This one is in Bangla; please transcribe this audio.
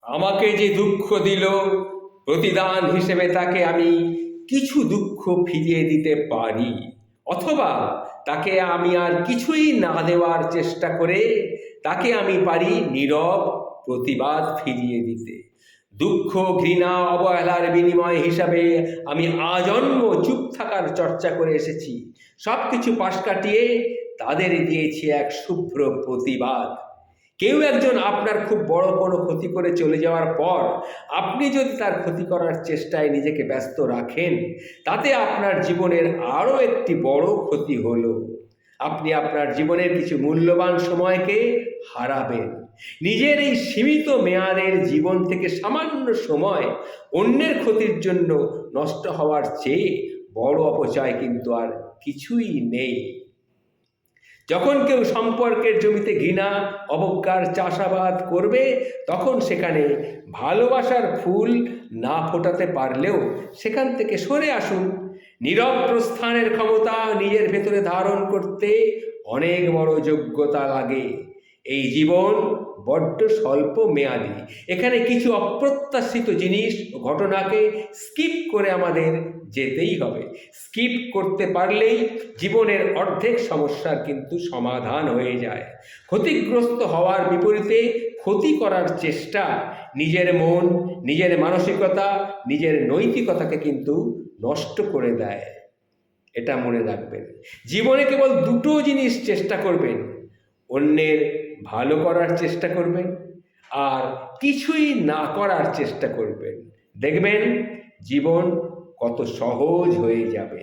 আমাকে যে দুঃখ দিল, প্রতিদান হিসেবে তাকে আমি কিছু দুঃখ ফিরিয়ে দিতে পারি, অথবা তাকে আমি আর কিছুই না দেওয়ার চেষ্টা করে তাকে আমি পারি নীরব প্রতিবাদ ফিরিয়ে দিতে। দুঃখ, ঘৃণা, অবহেলার বিনিময় হিসাবে আমি আজন্ম চুপ থাকার চর্চা করে এসেছি। সব কিছু পাশ কাটিয়ে তাদের দিয়েছি এক শুভ্র প্রতিবাদ। কেউ একজন আপনার খুব বড় কোনো ক্ষতি করে চলে যাওয়ার পর আপনি যদি তার ক্ষতি করার চেষ্টায় নিজেকে ব্যস্ত রাখেন, তাতে আপনার জীবনের আরও একটি বড় ক্ষতি হলো। আপনি আপনার জীবনের কিছু মূল্যবান সময়কে হারাবেন। নিজের এই সীমিত মেয়াদের জীবন থেকে সামান্য সময় অন্যের ক্ষতির জন্য নষ্ট হওয়ার চেয়ে বড় অপচয় কিন্তু আর কিছুই নেই। যখন কেউ সম্পর্কের জমিতে ঘৃণা, অবজ্ঞার চাষাবাদ করবে, তখন সেখানে ভালোবাসার ফুল না ফোটাতে পারলেও সেখান থেকে সরে আসুন। নীরব প্রস্থানের ক্ষমতা নিজের ভেতরে ধারণ করতে অনেক বড় যোগ্যতা লাগে। এই জীবন বড্ড স্বল্প মেয়াদী। এখানে কিছু অপ্রত্যাশিত জিনিস ও ঘটনাকে স্কিপ করে আমাদের যেতেই হবে। স্কিপ করতে পারলেই জীবনের অর্ধেক সমস্যার কিন্তু সমাধান হয়ে যায়। ক্ষতিগ্রস্ত হওয়ার বিপরীতে ক্ষতি করার চেষ্টা নিজের মন, নিজের মানসিকতা, নিজের নৈতিকতাকে কিন্তু নষ্ট করে দেয়। এটা মনে রাখবেন। জীবনে কেবল দুটো জিনিস চেষ্টা করবেন: অন্যের ভালো করার চেষ্টা করবেন আর কিছুই না করার চেষ্টা করবেন। দেখবেন জীবন কত সহজ হয়ে যাবে।